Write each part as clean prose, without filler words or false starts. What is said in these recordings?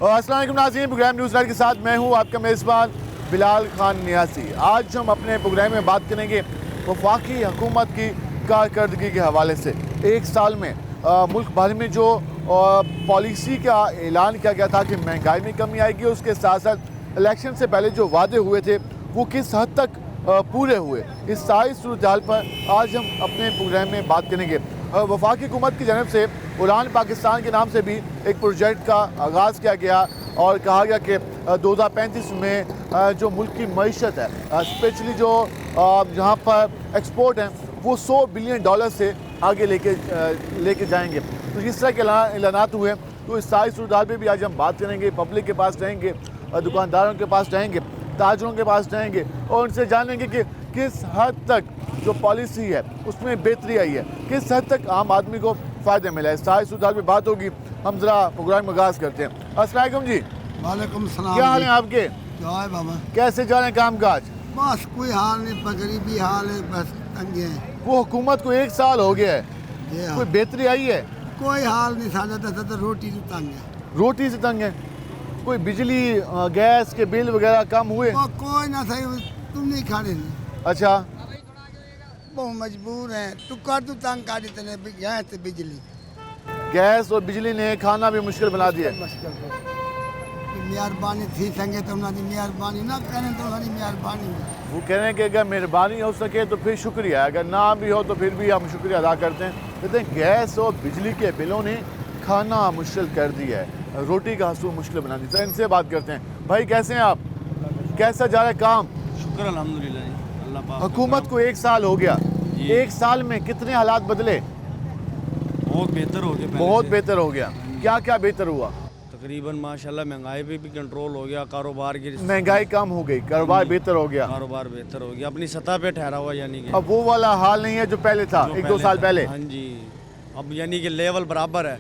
अस्सलाम वालेकुम नाज़रीन, प्रोग्राम न्यूज़ लाइव के साथ मैं हूँ आपका मेज़बान बिलाल खान नियासी। आज हम अपने प्रोग्राम में बात करेंगे वफाकी हुकूमत की कारकर्दगी के हवाले से। एक साल में मुल्क भर में जो पॉलिसी का ऐलान किया गया था कि महंगाई में कमी आएगी, उसके साथ साथ इलेक्शन से पहले जो वादे हुए थे वो किस हद तक पूरे हुए, इस सारी सूरत हाल पर आज हम अपने प्रोग्राम में बात करेंगे। वफाकी हुकूमत की जानब से उड़ान पाकिस्तान के नाम से भी एक प्रोजेक्ट का आगाज़ किया गया और कहा गया कि 2035 में जो मुल्क की मईशत है, स्पेशली जो जहाँ पर एक्सपोर्ट हैं, वो $100 बिलियन से आगे लेके जाएंगे। तो इस तरह के ऐलानात हुए। तो इस सारी सूरत हाल पर भी आज हम बात करेंगे। पब्लिक के पास रहेंगे, दुकानदारों के पास रहेंगे, ताजरों के पास रहेंगे और उनसे जानेंगे कि किस हद तक जो पॉलिसी है उसमें बेहतरी आई है, किस हद तक आम आदमी को फ़ायदा मिला है। सारी सुधार पे बात होगी। हम ज़रा प्रोग्राम में आगाज़ करते हैं। अस्सलाम वालेकुम जी। वालेकुम सलाम। क्या हाल है आपके? क्या है बाबा? कैसे जा रहे हैं काम काज? बस कोई हाल नहीं, गरीबी हाल है, बस तंगे हैं। वो हुकूमत को 1 साल हो गया है, ये कोई हाल। बेहतरी आई है? कोई हाल नहीं, साझा तो रोटी से तंग है। रोटी से तंग है? कोई बिजली गैस के बिल वगैरह कम हुए? कोई ना सही, तुम नहीं खा रहे नहीं। अच्छा, बहुत मजबूर हैं, तू कर तू तंग काटी तने गैस बिजली गैस और बिजली ने खाना भी मुश्किल बना दिया। मुश्किल मेहरबानी थी संगे तो उन्होंने मेहरबानी ना करें तो उन्होंने मेहरबानी। वो कह रहे हैं कि अगर मेहरबानी हो सके तो फिर शुक्रिया, अगर ना भी हो तो फिर भी हम शुक्रिया अदा करते हैं। कहते हैं गैस और बिजली के बिलों ने खाना मुश्किल कर दिया है, रोटी का हसूल मुश्किल बना दी। तो इनसे बात करते हैं। भाई कैसे हैं आप? कैसा जा रहा है काम? शुक्र अल्हम्दुलिल्लाह जी, अल्लाह पाक। हुकूमत को 1 साल हो गया, 1 साल में कितने हालात बदले? बहुत बेहतर हो गया पहले बहुत से। बेहतर हो गया। क्या क्या बेहतर हुआ? तकरीबन माशाल्लाह महंगाई पे भी कंट्रोल हो गया, कारोबार की महंगाई कम हो गई, कारोबार बेहतर हो गया, कारोबार बेहतर हो गया, अपनी सतह पे ठहरा हुआ, यानी कि अब वो वाला हाल नहीं है जो पहले था, जो 1-2 साल पहले। हाँ जी, अब यानी कि लेवल बराबर है,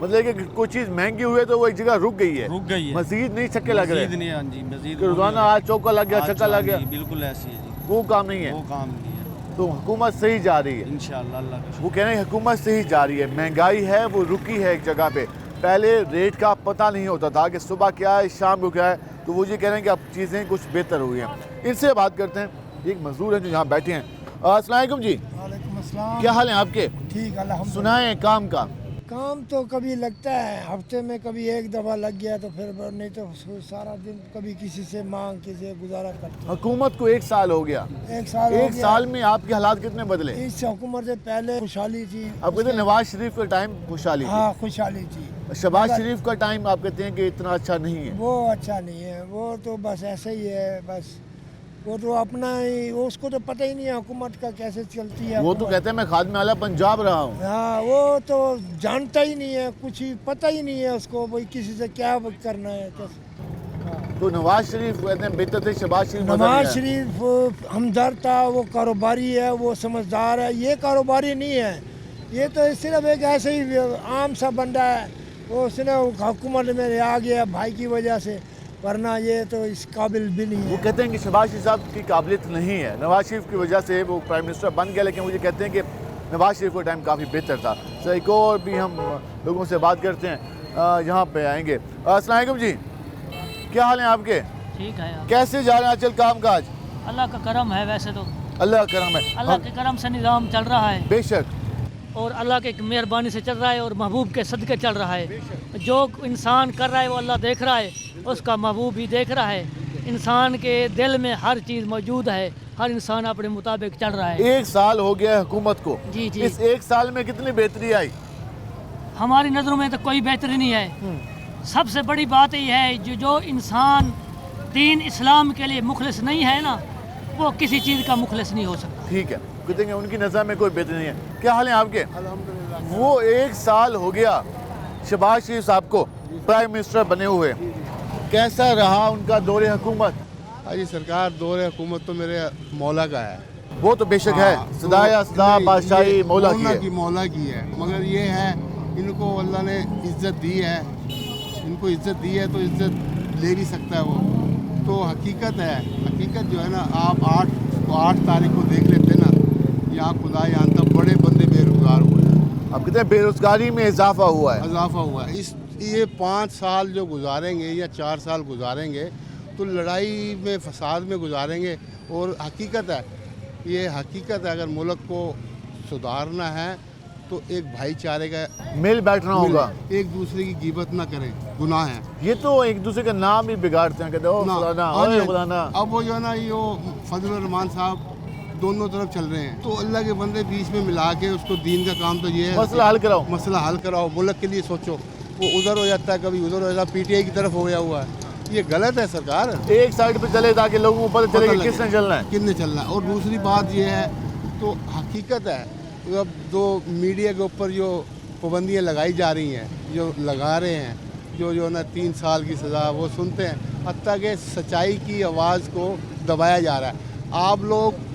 मतलब कि कोई चीज़ महंगी हुई है तो वो एक जगह रुक गई है, रुक गई है। मजीद नहीं छक्के लग रहे। मजीद नहीं, हाँ जी, मजीद कि रोजाना आज चौका लग गया, छक्का लग गया, बिल्कुल ऐसी है जी, वो काम नहीं है। वो काम नहीं है। तो हुकूमत सही जा रही है, इंशाअल्लाह अल्लाह का वो कह रहे हैं हुकूमत सही जा रही है। महंगाई है वो रुकी है एक जगह पे। पहले रेट का पता नहीं होता था कि सुबह क्या है शाम को क्या है, तो वो ये कह रहे हैं कि अब चीज़ें कुछ बेहतर हुई हैं। इनसे बात करते हैं। एक मजदूर हैं जो यहाँ बैठे हैं। अस्सलाम वालेकुम जी, वालेकुम अस्सलाम। क्या हाल है आपके? ठीक अल्हम्दुलिल्लाह। सुनाए काम का? काम तो कभी लगता है हफ्ते में, कभी एक दफ़ा लग गया तो फिर नहीं तो सारा दिन कभी किसी से मांग किसी गुजारा करते। हुकूमत को 1 साल हो गया। 1 साल हो एक गया। साल में आपके हालात कितने बदले? इस हुकूमत से पहले खुशहाली थी। अब कहते हैं नवाज शरीफ का टाइम खुशहाली थी। हाँ खुशहाली थी। शहबाज शरीफ का टाइम आप कहते हैं कि इतना अच्छा नहीं है। वो अच्छा नहीं है, वो तो बस ऐसे ही है। बस वो तो अपना ही, उसको तो पता ही नहीं है हुकूमत का कैसे चलती है। वो तो हुकूमत। कहते हैं मैं खादिम आला पंजाब रहा हूँ। हाँ, वो तो जानता ही नहीं है, कुछ ही पता ही नहीं है उसको भाई किसी से क्या करना है कैसे। तो नवाज शरीफ कहते हैं बेहतर थे, शहबाज शरीफ मजा नवाज नहीं आया। शरीफ हमदर्द था, वो कारोबारी है, वो समझदार है। ये कारोबारी नहीं है, ये तो सिर्फ एक ऐसे ही आम सा बंदा है। वो उसने हुकूमत में आ गया भाई की वजह से, वरना ये तो इस काबिल भी नहीं वो है। कहते हैं कि शहबाज शरीफ साहब की काबिलियत नहीं है, नवाज शरीफ की वजह से वो प्राइम मिनिस्टर बन गया। लेकिन मुझे कहते हैं कि नवाज शरीफ का टाइम काफ़ी बेहतर था। सर एक और भी हम लोगों से बात करते हैं, यहाँ पे आएंगे। अस्सलाम वालेकुम जी, क्या हाल है आपके? ठीक है यार, कैसे जा रहे हैं आजकल काम काज? अल्लाह का करम है। वैसे तो अल्लाह का करम है। अल्लाह के करम से निज़ाम चल रहा है बेशक और अल्लाह के मेहरबानी से चल रहा है और महबूब के सदक़े चल रहा है। जो इंसान कर रहा है वो अल्लाह देख रहा है, उसका महबूब भी देख रहा है। इंसान के दिल में हर चीज़ मौजूद है, हर इंसान अपने मुताबिक चल रहा है। 1 साल हो गया है हुकूमत को। जी जी, इस 1 साल में कितनी बेहतरी आई? हमारी नज़रों में तो कोई बेहतरी नहीं है। सबसे बड़ी बात यह है जो इंसान दीन इस्लाम के लिए मुखलिस नहीं है ना, वो किसी चीज़ का मुखलिस नहीं हो सकता। ठीक है, कहते हैं उनकी नज़र में कोई बेहतरी नहीं है। क्या हाल है आपके? अल्हम्दुलिल्लाह। वो 1 साल हो गया शहबाज शरीफ साहब को प्राइम मिनिस्टर बने हुए, कैसा रहा उनका दौरे हुकूमत? जी सरकार दौरे हुकूमत तो मेरे मौला का है। वो तो बेशक है, हाँ, सदाया तो सदा बादशाही ये मौला की है। मौला की है। मगर ये है इनको अल्लाह ने इज्जत दी है, इनको इज्जत दी है तो इज्जत ले भी सकता है वो। तो हकीकत है, हकीकत जो है ना, आप 8 तारीख को देख लेते ना, यहाँ खुदा जानता बड़े बंदे बेरोजगार हुए हैं। अब कहते हैं बेरोजगारी में इजाफा हुआ है। इजाफा हुआ है। ये 5 साल जो गुजारेंगे या 4 साल गुजारेंगे तो लड़ाई में फसाद में गुजारेंगे। और हकीकत है, ये हकीकत है, अगर मुल्क को सुधारना है तो एक भाईचारे का मिल बैठना होगा। एक दूसरे की गिबत ना करें, गुनाह है। ये तो एक दूसरे का नाम ही बिगाड़ते हैं, कहते हो ना, फलाना, हाँ ओए जी। फलाना। अब वो जो है ना, ये फजल रहमान साहब दोनों तरफ चल रहे हैं, तो अल्लाह के बंदे बीच में मिला के उसको दीन का काम तो ये है, मसला हल कराओ। मसला हल कराओ, मुल्क के लिए सोचो। वो उधर हो जाता है, कभी उधर हो जाता है, पीटीआई की तरफ हो गया हुआ है। ये गलत है सरकार, एक साइड पे चले ताकि लोगों को पता चले कि लगे किसने चलना है। किसने चलना है। और दूसरी बात ये है, तो हकीकत है, अब जो मीडिया के ऊपर जो पाबंदियाँ लगाई जा रही हैं, जो लगा रहे हैं, जो ना 3 साल की सज़ा वो सुनते हैं, हत्ता कि सच्चाई की आवाज़ को दबाया जा रहा है। आप लोग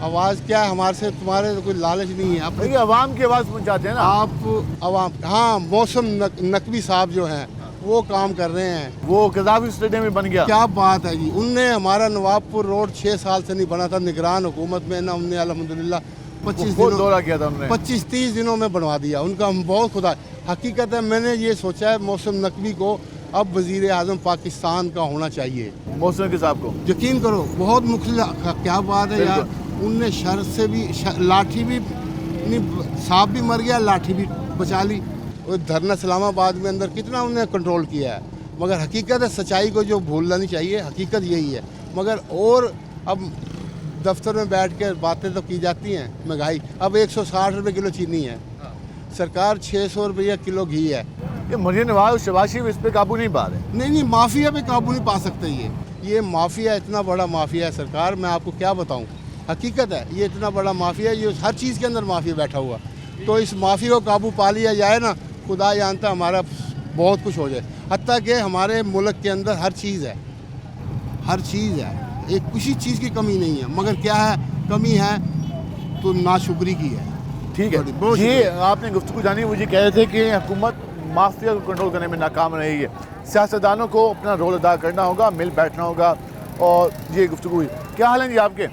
आवाज़ क्या है, हमारे से तुम्हारे तो कोई लालच नहीं है। देखिए अवाम की आवाज़ पहुँचाते हैं ना आप आवाम, हाँ, मौसम नकवी साहब जो हैं वो काम कर रहे हैं। वो कज़ाफ़ी स्टेडियम भी बन गया। क्या बात है जी, उनने हमारा नवाबपुर रोड 6 साल से नहीं बना था, निगरान हुकूमत में ना, उनने अल्हम्दुलिल्लाह 25 वो दिनों दौरा किया था उन्होंने। 25-30 दिनों में बनवा दिया। उनका हम बहुत खुदा। हकीकत है, मैंने ये सोचा है मौसम नकवी को अब वज़ीर आज़म पाकिस्तान का होना चाहिए। मौसम के साहब को यकीन करो, बहुत मुखलिस, क्या बात है यार। उनने शर से भी लाठी भी नहीं, सांप भी मर गया, लाठी भी बचा ली। और धरना इस्लामाबाद में अंदर कितना उन्होंने कंट्रोल किया है। मगर हकीकत है, सच्चाई को जो भूलना नहीं चाहिए, हकीकत यही है। मगर और अब दफ्तर में बैठ कर बातें तो की जाती हैं। महंगाई अब 160 रुपये किलो चीनी है, सरकार 600 रुपये किलो घी है। ये मरियम नवाज और शहबाज शरीफ इस पे काबू नहीं पा रहे। नहीं, माफिया पे काबू नहीं पा सकते। ये माफिया इतना बड़ा माफिया है सरकार, मैं आपको क्या बताऊं। हकीकत है, ये इतना बड़ा माफिया है, ये हर चीज़ के अंदर माफिया बैठा हुआ। तो इस माफिया को काबू पा लिया जाए ना, खुदा जानता हमारा बहुत कुछ हो जाए। हत्ता कि हमारे मुल्क के अंदर हर चीज़ है, हर चीज़ है, एक किसी चीज़ की कमी नहीं है। मगर क्या है, कमी है तो नाशुक्री की है। ठीक है, बहुत ये शुक्रिया। आपने गुफ्तगू जानी, मुझे कह रहे थे कि हुकूमत माफिया को कंट्रोल करने में नाकाम रही है। सियासतदानों को अपना रोल अदा करना होगा, मिल बैठना होगा। और ये गुफ्तगू हुई। क्या हाल है जी आपके?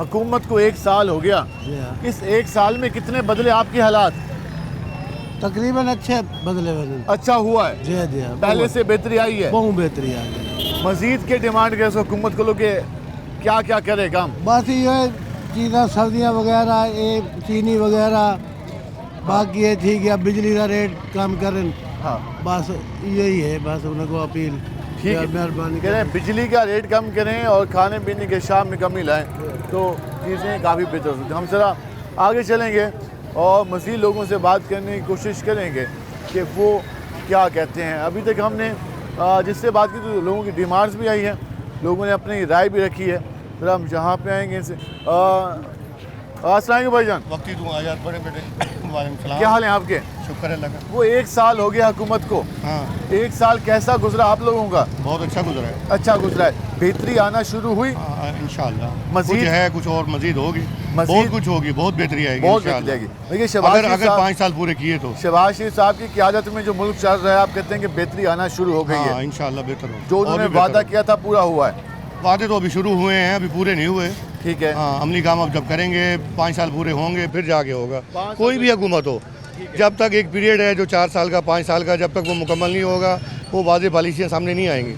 हुकूमत को 1 साल हो गया, इस 1 साल में कितने बदले आपके हालात? तकरीबन अच्छे बदले बदले अच्छा हुआ है, जी जी, पहले से बेहतरी आई है। बहुत बेहतरी आ गई। मजीद के डिमांड कैसे हुकूमत को लोग के क्या क्या करे काम? बस ये चीज़ें सर्दियाँ वगैरह, ये चीनी वगैरह, बाकी ये ठीक है, बिजली का रेट कम करें। हाँ बस यही है, बस उनको अपील। ठीक है, मेहरबानी कह रहे हैं बिजली का रेट कम करें और खाने पीने के शाम में कमी लाएं तो चीज़ें काफ़ी बेहतर हो सकती हैं। हम ज़रा आगे चलेंगे और मज़ीद लोगों से बात करने की कोशिश करेंगे कि वो क्या कहते हैं। अभी तक हमने जिससे बात की तो लोगों की डिमांड्स भी आई हैं, लोगों ने अपनी राय भी रखी है। ज़रा हम जहाँ पे आएंगे इनसे। अस्सलाम वालेकुम भाईजान, वक्ती तू आ जा बड़े बेटे। वालेकुम सलाम। क्या हाल है आपके? शुक्र है अल्लाह का। वो 1 साल हो गया हुकूमत को, हाँ, 1 साल कैसा गुजरा आप लोगों का? बहुत अच्छा गुजरा है। अच्छा गुजरा है, बेहतरी आना शुरू हुई? हाँ, इंशाल्लाह मज़ीद? कुछ है, कुछ और मजीद होगी, मज़ीद? बहुत कुछ होगी, बहुत बेहतरी आएगी बहुत इंशाल्लाह। बेहतरी आएगी। देखिए शहबाज शरीफ अगर साहब, 5 साल पूरे किए तो शहबाज शरीफ साहब की क़यादत में जो मुल्क चल रहा है, आप कहते हैं कि बेहतरी आना शुरू हो गई हाँ, है। इंशाल्लाह बेहतर होगा। जो और उन्होंने भी बेहतर वादा होगा। किया था पूरा हुआ है? वादे तो अभी शुरू हुए हैं, अभी पूरे नहीं हुए। ठीक है, हाँ, अमली काम अब जब करेंगे 5 साल पूरे होंगे फिर जाके होगा। 5 कोई भी हुकूमत हो, जब तक एक पीरियड है जो 4 साल का 5 साल का, जब तक वो मुकम्मल नहीं होगा वो वाज़ेह पॉलिसियाँ सामने नहीं आएंगी।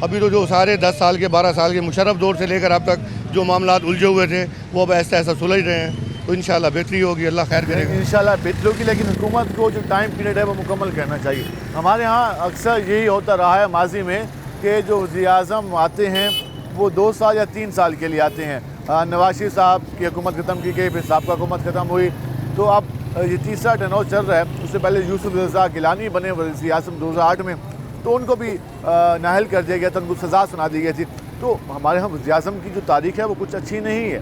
अभी तो जो सारे 10 साल के 12 साल के मुशर्रफ दौर से लेकर अब तक जो मामलात उलझे हुए थे वो अब ऐसा ऐसा सुलझ रहे हैं। तो इंशाल्लाह बेहतरी होगी, अल्लाह खैर करेगा। इंशाल्लाह बेहतरी होगी, लेकिन हुकूमत को जो टाइम पीरियड है वो मुकम्मल करना चाहिए। हमारे यहाँ अक्सर यही होता रहा है माजी में कि जो वज़ीर आज़म आते हैं वो 2 साल या 3 साल के लिए आते हैं। नवाज शरीफ साहब की हुकूमत ख़त्म की गई, फिर साहब का हुकूमत ख़त्म हुई, तो अब ये तीसरा टर्नओवर चल रहा है। उससे पहले यूसुफ रज़ा गिलानी बने वज़ीर आज़म 2008 में, तो उनको भी नाअहल कर दिया गया था, उनको सज़ा सुना दी गई थी। तो हमारे यहाँ वज़ीर आज़म की जो तारीख़ है वो कुछ अच्छी नहीं है।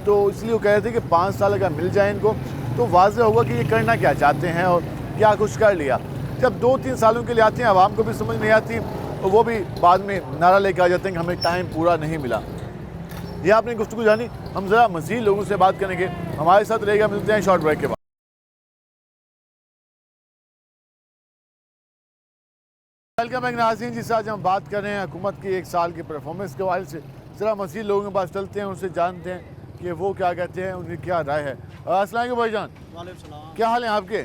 तो इसलिए वो कह रहे थे कि 5 साल अगर मिल जाए इनको तो वाज़ेह होगा कि ये करना क्या चाहते हैं और क्या कुछ कर लिया। जब 2-3 सालों के लिए आते हैं, आवाम को भी समझ नहीं आती और वो भी बाद में नारा लेकर आ जाते हैं कि हमें टाइम पूरा नहीं मिला। ये आपने गुफ्तगू जानी। हम ज़रा मज़ीद लोगों से बात करेंगे, हमारे साथ रहेगा। मिलते हैं शॉर्ट ब्रेक के बाद। वेलकम बैक नाज़रीन, जिससे आज हम बात कर रहे हैं हुकूमत की 1 साल की परफॉर्मेंस के हवाले से। ज़रा मज़ीद लोगों के पास चलते हैं, उनसे जानते हैं कि वो क्या कहते हैं, उनकी क्या राय है। अस्सलाम वालेकुम भाईजान, क्या हाल है आपके?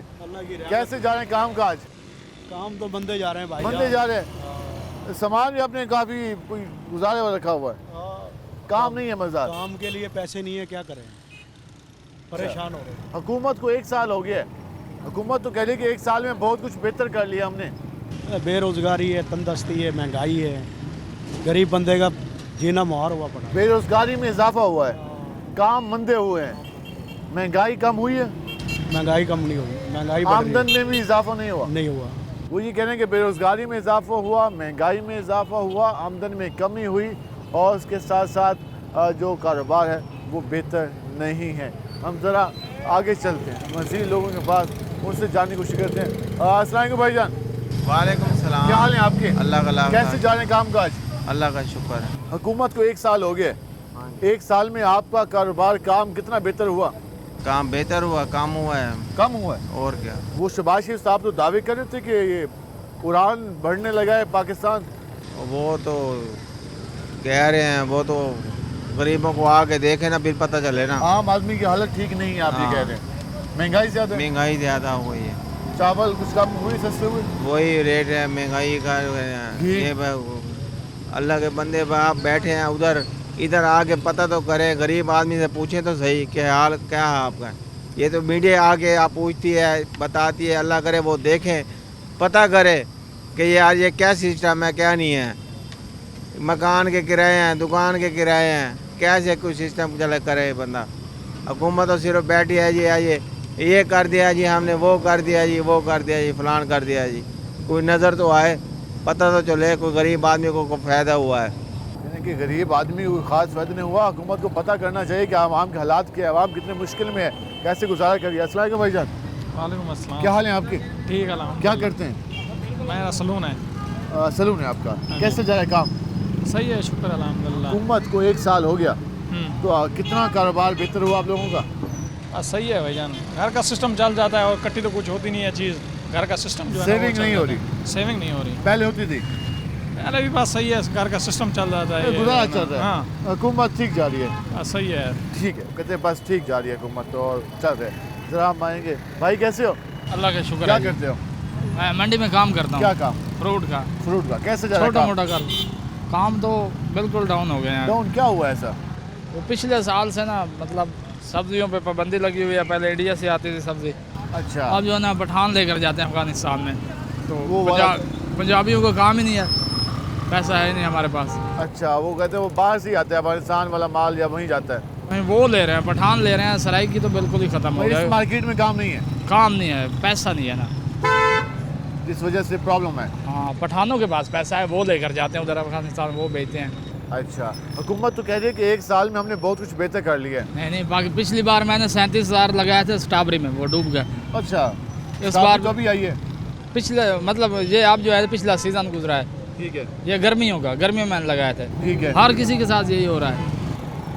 कैसे जा रहे हैं काम काज? काम तो बंदे जा रहे हैं भाई बंदे जा रहे हैं, सामान भी आपने काफ़ी कोई गुजारे वाला रखा हुआ है, काम नहीं है मज़ा। काम के लिए पैसे नहीं है, क्या करें, परेशान हो रहे हैं। हुकूमत को 1 साल हो गया है, हुकूमत तो कह रही कि 1 साल में बहुत कुछ बेहतर कर लिया हमने। बेरोजगारी है, तंदस्ती है, महंगाई है, गरीब बंदे का जीना मुहार हुआ पड़ा। बेरोजगारी में इजाफा हुआ है, काम मंदे हुए हैं, महंगाई कम हुई है, महंगाई कम नहीं हुई, महंगाई बढ़ रही आमदन में भी इजाफा नहीं हुआ। है। नहीं हुआ। वो ये कह रहे हैं कि बेरोजगारी में इजाफा हुआ, महंगाई में इजाफा हुआ, आमदन में कमी हुई और उसके साथ साथ जो कारोबार है वो बेहतर नहीं है। हम ज़रा आगे चलते हैं, मज़ीद लोगों के पास, उनसे जानने की कोशिश करते हैं। अस्सलाम वालेकुम भाईजान, वालेकुम सलाम। क्या हाल है आपके? अल्लाह का लाख कैसे जा रहे हैं काम काज? अल्लाह का शुक्र है। हुकूमत को 1 साल हो गए, 1 साल में आपका कारोबार काम कितना बेहतर हुआ? काम बेहतर हुआ, काम हुआ है, कम हुआ है? और क्या। वो शहबाज शरीफ साहब तो दावे कर रहे थे कि ये उड़ान बढ़ने लगा है पाकिस्तान। वो तो कह रहे हैं, वो तो गरीबों को आके देखे ना, फिर पता चले ना। आम आदमी की हालत ठीक नहीं है, आप ये हाँ। कह रहे हैं। महंगाई ज़्यादा है, महंगाई ज़्यादा हो गई है, चावल कुछ कम हुई, सस्ते हुए। वही रेट है महंगाई का। घी। ये अल्लाह के बंदे आप बैठे हैं उधर, इधर आके पता तो करे, गरीब आदमी से पूछे तो सही क्या हाल क्या है आपका। ये तो मीडिया आके आप पूछती है, बताती है, अल्लाह करे वो देखें, पता करे कि ये आज ये क्या सिस्टम है क्या नहीं है। मकान के किराए हैं, दुकान के किराए हैं, कैसे कुछ सिस्टम चले करे बंदा। हुकूमत तो सिर्फ बैठी है जी, ये कर दिया जी हमने, वो कर दिया जी, वो कर दिया जी, फलान कर दिया जी। कोई नज़र तो आए, पता तो चले कोई गरीब आदमी को फ़ायदा हुआ है। यानी कि गरीब आदमी को खास फायदा नहीं हुआ। हुकूमत को पता करना चाहिए कि आवाम के हालात के, आवाम कितने मुश्किल में है, कैसे गुजारा करिए। अस्सलाम वालेकुम भाईजान, वालेकुम अस्सलाम। क्या हाल है आपके? ठीक है अल्हम्दुलिल्लाह। क्या करते हैं? मेरा सलून है। सलून है आपका, कैसे जा रहा है काम? सही है, शुक्र अल्हम्दुलिल्लाह। हुकूमत को 1 साल हो गया, तो कितना कारोबार बेहतर हुआ आप लोगों का? सही है भाईजान, घर का सिस्टम चल जाता है और कट्टी तो कुछ होती नहीं है चीज़। घर का सिस्टम जो है ना, वो सेविंग चल नहीं हो जाता रही? है। सेविंग नहीं हो रही, पहले होती थी, पहले भी बात सही है, घर का सिस्टम चल जाता है। गुजारा चल रहा है। हाँ हुकूमत ठीक जा रही है, सही है। ठीक है, कहते हैं बस ठीक जा रही है हुकूमत तो, और चल रहे हैं। ज़रा हम आएंगे। भाई कैसे हो? अल्लाह का शुक्र क्या है। करते हो? मैं मंडी में काम करता क्या हूँ, काम? फ्रूट का, फ्रूट का। कैसे जा रहा है छोटा काम? मोटा काम तो बिल्कुल डाउन हो गए हैं। डाउन क्या हुआ ऐसा? वो पिछले साल से ना, मतलब सब्जियों पे पाबंदी लगी हुई है। पहले इंडिया से आती थी सब्जी, अच्छा, अब जो है ना पठान लेकर जाते हैं अफगानिस्तान में, तो वो वाला- पंजाबियों को काम ही नहीं है, पैसा है नहीं हमारे पास। अच्छा, वो कहते हैं वो बाहर से ही आता है, अफगानिस्तान वाला माल या वहीं जाता है। वहीं वो ले रहे हैं, पठान ले रहे हैं, सराय की तो बिल्कुल ही ख़त्म हो इस गया। मार्केट में काम नहीं है, काम नहीं है, पैसा नहीं है ना, इस वजह से प्रॉब्लम है। हाँ पठानों के पास पैसा है, वो लेकर जाते हैं उधर अफगानिस्तान, वो बेचते हैं। अच्छा, हुकूमत तो कह रही है कि 1 साल में हमने बहुत कुछ बेहतर कर लिया है। नहीं, बाकी पिछली बार मैंने 37,000 लगाए थे स्ट्रॉबेरी में, वो डूब गए। अच्छा, इस बार कभी आई है? पिछले मतलब ये अब जो है पिछला सीज़न गुजरा है, ठीक है, ये गर्मियों का, गर्मियों में मैंने लगाए थे। ठीक है। हर किसी के साथ यही हो रहा है।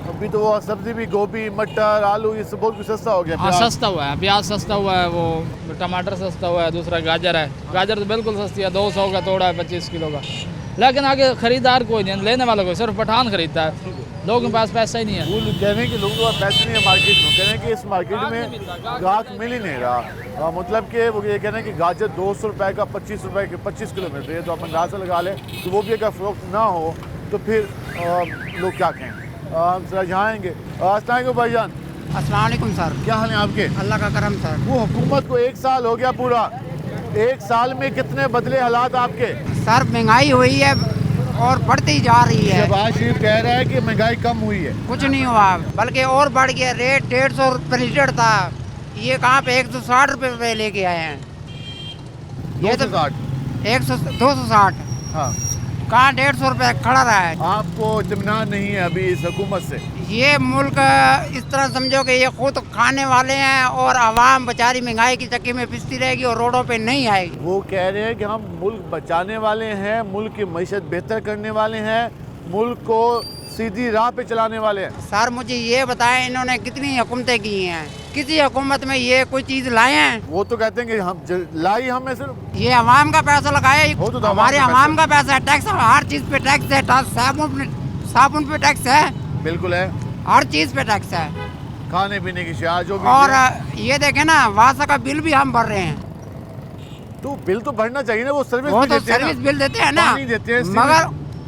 अभी तो वो सब्जी भी, गोभी, मटर, आलू, ये सब बहुत कुछ सस्ता हो गया। हाँ प्याज। सस्ता हुआ है, प्याज सस्ता हुआ है, वो टमाटर सस्ता हुआ है, दूसरा गाजर है। गाजर तो बिल्कुल सस्ती है, 200 का तोड़ा है 25 किलो का। लेकिन आगे खरीदार कोई नहीं, लेने वाला कोई, सिर्फ पठान खरीदता है, लोगों के पास पैसा ही नहीं है। वो कह रहे हैं कि लोगों के पास पैसे नहीं है मार्केट में, कह रहे हैं कि इस मार्केट में ग्राहक मिल ही नहीं रहा। मतलब कि वो ये कह रहे हैं कि गाजर 200 रुपये का 25 रुपये के 25 किलो मिल रही है, तो आप अंदाज़ा लगा लें, तो वो भी अगर फ़रोख्त ना हो तो फिर लोग क्या कहें। हम सर यहाँ आएँगे। अस्सलाम को भाईजान, अस्सलाम वालेकुम सर। क्या हाल है आपके? अल्लाह का करम सर। वो हुकूमत को 1 साल हो गया पूरा, 1 साल में कितने बदले हालात आपके? सर महंगाई हुई है और बढ़ती जा रही है। शहबाज शरीफ कह रहा है कि महंगाई कम हुई है। कुछ नहीं हुआ, बल्कि और बढ़ गया। रेट 150 रुपये लीटर था, ये कहाँ पे 160 रुपये पे लेके आए हैं। ये तो 260, हाँ, कहाँ 150 रुपये खड़ा रहा है। आपको इत्मीनान नहीं है अभी इस हुकूमत से? ये मुल्क इस तरह समझो कि ये खुद खाने वाले हैं और आवाम बेचारी महंगाई की चक्की में पिसती रहेगी और रोडों पे नहीं आएगी। वो कह रहे हैं कि हम मुल्क बचाने वाले हैं, मुल्क की मईशत बेहतर करने वाले हैं, मुल्क को सीधी राह पे चलाने वाले हैं। सर मुझे ये बताएं, इन्होंने कितनी हुकूमतें की हैं, किसी हुकूमत में ये कोई चीज़ लाए हैं? वो तो कहते हैं कि हम लाई हमें सिर्फ, ये अवाम का पैसा लगाया, वो तो हमारे अवाम का अवाम का पैसा है। टैक्स, हर चीज़ पे टैक्स है, साबुन पे टैक्स है, बिल्कुल है, हर चीज़ पे टैक्स है। खाने पीने की शिया जो भी और है। ये देखें ना, वासा का बिल भी हम भर रहे हैं। तो बिल तो भरना चाहिए ना, वो सर्विस वो भी तो देते हैं ना। सर्विस बिल देते हैं ना, पानी देते हैं, मगर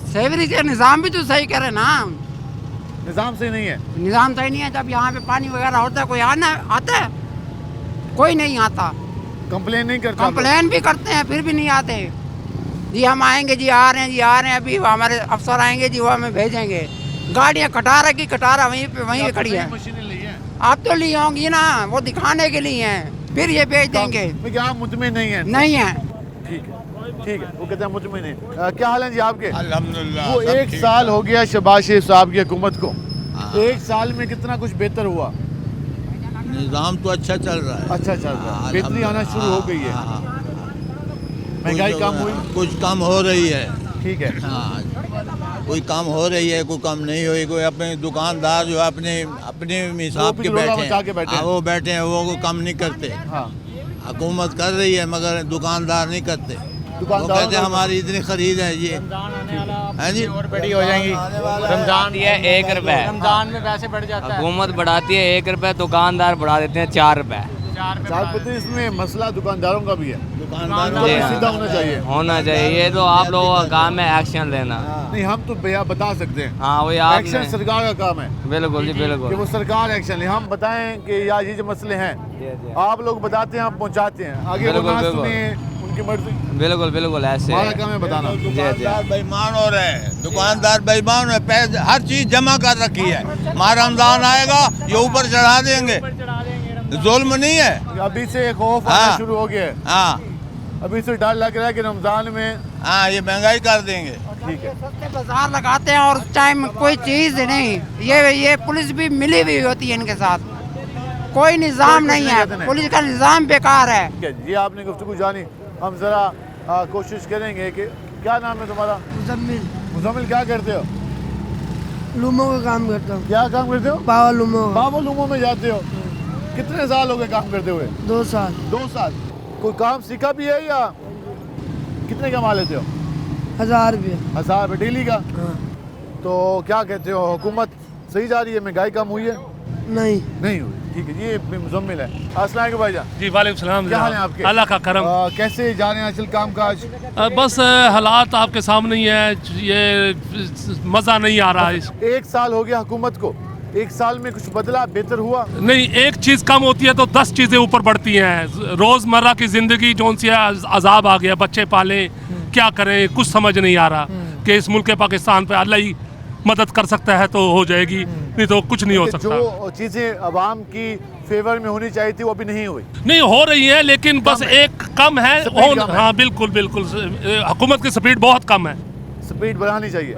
सेवरी के निज़ाम भी तो सही करे ना। निज़ाम से नहीं है। निज़ाम सही नहीं है। जब यहाँ पे पानी वगैरह होता है कोई आता है? कोई नहीं आता। कंप्लेन नहीं करता। कंप्लेन भी करते हैं फिर भी नहीं आते। जी हम आएंगे, जी आ रहे हैं, जी आ रहे हैं, अभी हमारे अफसर आएंगे जी, वो हमें भेजेंगे। गाड़ियाँ कटारा की कटारा वहीं पे खड़ी है। मशीनें ली है। आप तो ली होंगी ना, वो दिखाने के लिए हैं, फिर ये भेज देंगे। क्या आप मुतमिन नहीं है? नहीं है। ठीक है, ठीक है, वो कहते हैं मुतमिन नहीं। क्या हाल है जी आपके? अल्हम्दुलिल्लाह वो सब एक ठीक। साल हो गया शहबाज शरीफ साहब की हुकूमत को, एक साल में कितना कुछ बेहतर हुआ? निज़ाम तो अच्छा चल रहा है। अच्छा चल रहा है, बेहतरी आना शुरू हो गई है, महंगाई कम हुई, कुछ कम हो रही है। ठीक है। हाँ, कोई कम हो रही है, कोई कम नहीं हुई। कोई अपने दुकानदार जो अपने अपने हिसाब के रोला बैठे मचा के बैठे हैं, हैं। वो बैठे हैं, वो कम नहीं करते। हाँ, हुकूमत कर रही है मगर दुकानदार नहीं करते। वो दुकानदार कहते हैं हमारी इतनी खरीद है ये है जी। और बड़ी हो जाएंगी। रमजान ये 1 रुपए, रमजान में वैसे बढ़ जाता है। हुकूमत बढ़ाती है 1 रुपए, दुकानदार बढ़ा देते हैं 4 रुपए। साथ पता है इसमें मसला दुकानदारों का भी है, दुकानदार जी, सीधा होना चाहिए। होना चाहिए। ये तो आप लोगों का काम है एक्शन लेना। नहीं, हम तो भैया बता सकते हैं, हाँ वही आप एक्शन सरकार का काम है बिल्कुल जी कि बिल्कुल। वो सरकार एक्शन ले। हम बताएं कि यार ये जो मसले हैं, आप लोग बताते हैं, हम पहुंचाते हैं आगे, वो बिल्कुल, ना बिल्कुल। सुनिए उनकी मर्जी। बिल्कुल बिल्कुल ऐसे हमारा है। काम है बताना। दुकानदार बेईमान हो रहे हैं। दुकानदार बेईमान है, पैसे हर चीज जमा कर रखी है। माँ रमजान आएगा ये ऊपर चढ़ा देंगे। जुल्म नहीं है। अभी से खौफ आना हाँ। शुरू हो गया है, हाँ अभी से डर लग रहा है कि रमजान में। हाँ, ये महंगाई कर देंगे। ठीक है, सस्ते बाजार लगाते हैं और उस टाइम कोई चीज़ नहीं। ये पुलिस भी मिली हुई होती है इनके साथ, कोई निज़ाम कुछ नहीं नहीं कहते है। नहीं। पुलिस का निज़ाम बेकार है। ठीक है, ये आपने गुफ्तगू जानी। हम जरा कोशिश करेंगे कि क्या नाम है तुम्हारा? मुजम्मिल मुजम्मिल, क्या करते हो? लूमों का काम करता हूँ। क्या काम करते हो? पावा लूमों का। बाबा लूमों में जाते हो? कितने साल हो गए काम करते हुए? 2 साल। 2 साल। कोई काम सीखा भी है या कितने कमा लेते हो? 1000 रुपये। 1000 रुपये डेली का? हाँ। तो क्या कहते हो, हुकूमत सही जा रही है, महंगाई कम हुई है? नहीं। नहीं हुई। ठीक है, ये मुजम्मिल है। अस्सलाम वालेकुम भाईजान। जी वालेकुम सलाम। क्या हाल है आपके? अल्लाह का करम। कैसे जा रहे हैं आजकल काम काज? बस हालात आपके सामने ही है, ये मज़ा नहीं आ रहा है। 1 साल हो गया हुकूमत को, 1 साल में कुछ बदला, बेहतर हुआ? नहीं, एक चीज़ कम होती है तो 10 चीज़ें ऊपर बढ़ती हैं। रोज़मर्रा की ज़िंदगी जो सी अजाब आ गया, बच्चे पालें, क्या करें, कुछ समझ नहीं आ रहा कि इस मुल्क पाकिस्तान पे अल्लाह ही मदद कर सकता है तो हो जाएगी, नहीं तो कुछ नहीं हो सकता। जो चीज़ें अवाम की फेवर में होनी चाहिए थी वो अभी नहीं हुई। नहीं हो रही है, लेकिन बस एक कम है। स्पीड कम है। हाँ बिल्कुल बिल्कुल, हुकूमत की स्पीड बहुत कम है। स्पीड बढ़ानी चाहिए।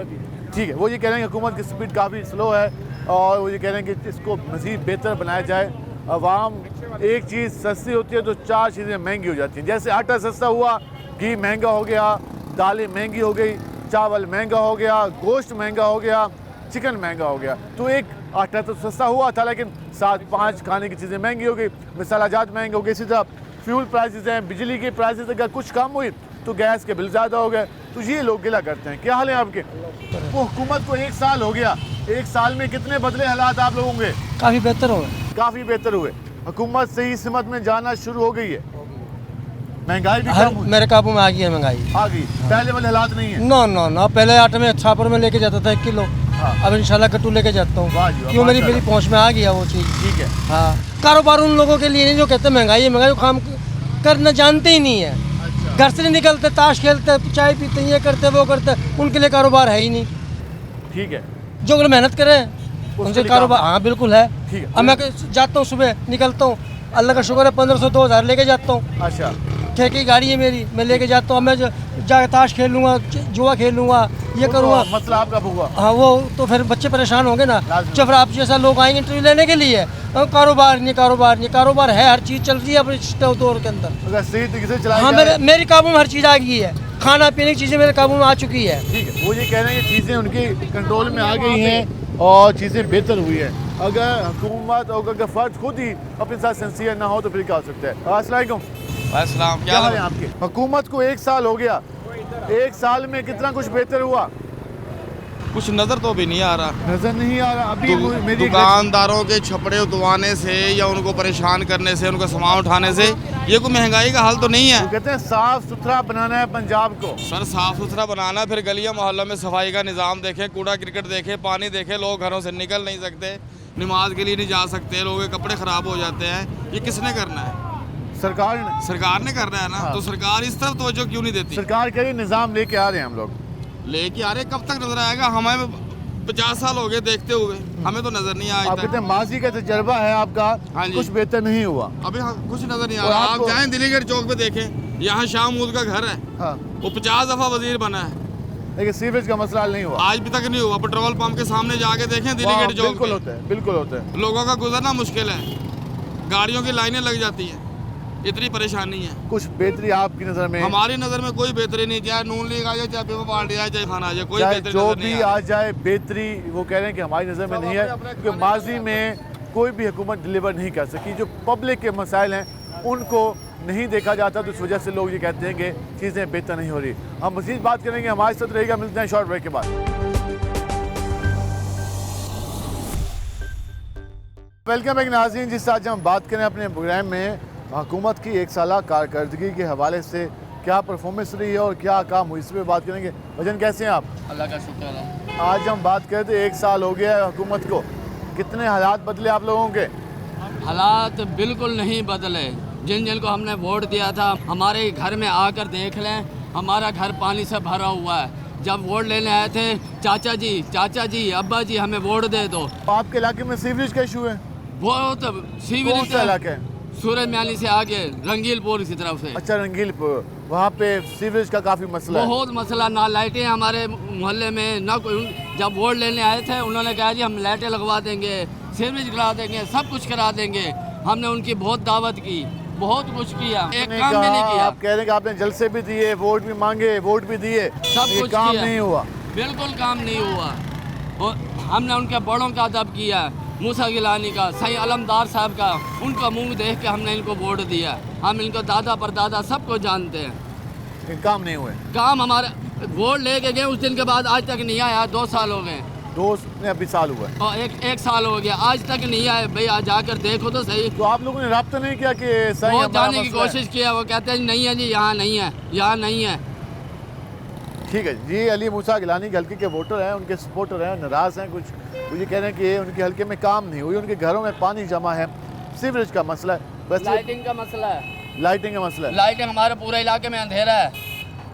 ठीक है, वो ये कह रहे हैं कि हुकूमत की स्पीड काफ़ी स्लो है और वो ये कह रहे हैं कि इसको मज़ीद बेहतर बनाया जाए। अवाम, एक चीज़ सस्ती होती है तो 4 चीज़ें महंगी हो जाती हैं। जैसे आटा सस्ता हुआ, घी महंगा हो गया, दालें महंगी हो गई, चावल महंगा हो गया, गोश्त महंगा हो गया, चिकन महंगा हो गया। तो एक आटा तो सस्ता हुआ था, लेकिन 7-5 खाने की चीज़ें महंगी हो गई, मसालाजात महंगे हो गए। इसी तरह फ्यूल प्राइसेस हैं, बिजली के प्राइसेस अगर कुछ कम हुई तो गैस के बिल ज़्यादा हो गए। तो ये लोग गिला करते हैं। क्या हाल है आपके? वो हुकूमत को 1 साल हो गया, 1 साल में कितने बदले हालात आप लोगों के? काफ़ी बेहतर हो गए। काफ़ी बेहतर हुए। हुकूमत सही सिमत में जाना शुरू हो गई है, महंगाई भी कम हुई, मेरे काबू में आ गई है महंगाई। आ गई, पहले वाले हालात नहीं है। नो नो नो, पहले आटे में छापर में लेके जाता था 1 किलो, हाँ। अब इंशाल्लाह कट्टू लेके जाता हूँ। वाह जी वाह, क्यों मेरी माशाल्लाह। मेरी पहुँच में आ गया वो चीज़। ठीक है। हाँ, कारोबार उन लोगों के लिए नहीं जो कहते महंगाई है, महंगाई, काम करना जानते ही नहीं है। घर से नहीं निकलते, ताश खेलते, चाय पीते, ये करते वो करते, उनके लिए कारोबार है ही नहीं। ठीक है, जो लोग मेहनत करें उनसे लिए कारोबार, काम हाँ बिल्कुल है। ठीक है। अब मैं जाता हूँ, सुबह निकलता हूँ, अल्लाह का शुक्र है 1500-2000 लेके जाता हूँ। अच्छा, ठेके की गाड़ी है मेरी, मैं लेके जाता हूँ। मैं जाके ताश खेल लूँगा, जुआ खेल लूँगा, ये करूँगा। तो मसला आपका हुआ। हाँ, वो तो फिर बच्चे परेशान होंगे ना। लाज़मी। जब आप जैसा लोग आएंगे इंटरव्यू लेने के लिए, कारोबार नहीं, कारोबार नहीं, कारोबार है, हर चीज़ चल रही है अपने दौर के अंदर। अगर सही तरीके से चलाया हाँ, जाए। मेरे काबू में हर चीज़ आ गई है, खाना पीने की चीज़ें मेरे काबू में आ चुकी है। ठीक है, वो ये कह रहे हैं कि चीज़ें उनके कंट्रोल में आ गई हैं और चीज़ें बेहतर हुई है। अगर हुकूमत और अगर फ़र्द खुद ही अपने साथ सिंसियर ना हो तो फिर क्या हो सकता है? अस्सलाम वालेकुम। अस्सलाम, क्या हाल है आपके? हुकूमत को 1 साल हो गया, 1 साल में कितना कुछ बेहतर हुआ? कुछ नज़र तो भी नहीं आ रहा। नजर नहीं आ रहा अभी मेरी एक- दुकानदारों के छपड़े उतवाने से या उनको परेशान करने से, उनका सामान उठाने से ये कोई महंगाई का हल तो नहीं है। वो कहते हैं साफ सुथरा बनाना है पंजाब को। सर साफ़ सुथरा बनाना, फिर गलियां मोहल्लों में सफाई का निज़ाम देखें, कूड़ा क्रिकेट देखें, पानी देखें। लोग घरों से निकल नहीं सकते, नमाज के लिए नहीं जा सकते, लोगों के कपड़े ख़राब हो जाते हैं। ये किसने करना है? सरकार ने करना है ना। हाँ। तो सरकार इस तरफ तवज्जो क्यों नहीं देती? सरकार के लिए निज़ाम लेके आ रहे हैं हम लोग। लेके आ रहे, कब तक नजर आएगा? हमें 50 साल हो गए देखते हुए, हमें तो नजर नहीं आया आप आज कहते तक। हैं माजी का तजर्बा है आपका, हाँ जी। कुछ बेहतर नहीं हुआ। अभी कुछ नजर नहीं आ और रहा। आप आपको- जाएं दिल्ली गेट चौक पे देखें, यहाँ शाहमूद का घर है, हाँ वो 50 दफा वजीर बना है, लेकिन सीवरेज का मसला हल नहीं हुआ। आज भी तक नहीं हुआ। पेट्रोल पंप के सामने जाके देखें दिल्ली वहाँ गेट चौक बिल्कुल पे, होता है, बिल्कुल होता है। लोगों का गुजरना मुश्किल है, गाड़ियों की लाइनें लग जाती हैं, इतनी परेशानी है। कुछ बेहतरी आपकी नज़र में? हमारी नज़र में कोई बेहतरी नहीं, चाहे नून लीग आ जाए, चाहे पीपल पार्टी आ जाए, खाना आ जाए, कोई चाहे बेहतरी जो नजर नहीं भी आ आ जाए बेहतरी वो कह रहे हैं कि हमारी नज़र में नहीं है, क्योंकि माजी में कोई भी हुकूमत डिलीवर नहीं कर सकी। जो पब्लिक के मसाइल हैं उनको नहीं देखा जाता, तो इस वजह से लोग ये कहते हैं कि चीज़ें बेहतर नहीं हो रही। हम मज़ीद बात करेंगे, हमारे साथ रहेगा, मिलते हैं शॉर्ट ब्रेक के बाद। वेलकम बैक नाज़रीन, जिस आज हम बात करें अपने प्रोग्राम में हुकूमत की 1 साला कारकर्दगी के हवाले से क्या परफॉर्मेंस रही है और क्या काम हुई, इस पर बात करेंगे। भजन कैसे हैं आप? अल्लाह का शुक्र है। आज हम बात करते हैं 1 साल हो गया है हुकूमत को, कितने हालात बदले आप लोगों के? हालात बिल्कुल नहीं बदले। जिन जिन को हमने वोट दिया था, हमारे घर में आकर देख लें, हमारा घर पानी से भरा हुआ है। जब वोट लेने आए थे, चाचा जी, अब्बा जी हमें वोट दे दो। आपके इलाके में सीवरेज का इशू है? बहुत कौन सीवरेज सा इलाका है? सूरज म्याली से आगे रंगीलपुर की तरफ से अच्छा, रंगीलपुर, वहाँ पे सीवरेज का काफ़ी मसला है। बहुत मसला, ना लाइटें हमारे मोहल्ले में, ना कोई। जब वोट लेने आए थे उन्होंने कहा जी हम लाइटें लगवा देंगे, सीवरेज करा देंगे, सब कुछ करा देंगे। हमने उनकी बहुत दावत की, बहुत कुछ किया, एक आपने काम भी नहीं कहा- किया। आप कह रहे हैं कि आपने जलसे भी दिए, वोट भी मांगे, वोट भी दिए, सब ये कुछ काम किया। नहीं हुआ। बिल्कुल काम नहीं हुआ। और हमने उनके बड़ों का अदब किया, मूसा गिलानी का, सही अलमदार साहब का, उनका मुंह देख के हमने इनको वोट दिया। हम इनको दादा पर दादा सबको जानते हैं। लेकिन काम नहीं हुए। काम हमारे वोट लेके गए, उस दिन के बाद आज तक नहीं आया। 2 साल हो गए, 2 अभी साल हुआ है। और एक साल हो गया, आज तक नहीं आए। भाई आज जाकर देखो तो सही। तो आप लोगों ने रब्ता नहीं किया कि सही बहुत हमारा जाने की मसला है? कोशिश किया, वो कहते हैं नहीं है जी, यहाँ नहीं है, यहाँ नहीं है। ठीक है जी, अली मूसा गिलानी के हल्के के वोटर हैं, उनके सपोर्टर हैं, नाराज़ हैं कुछ। वो ये कह रहे हैं कि उनके हल्के में काम नहीं हुई, उनके घरों में पानी जमा है, सीवरेज का मसला है, बस लाइटिंग का मसला है, लाइटिंग का मसला है। लाइटिंग हमारे पूरे इलाके में अंधेरा है।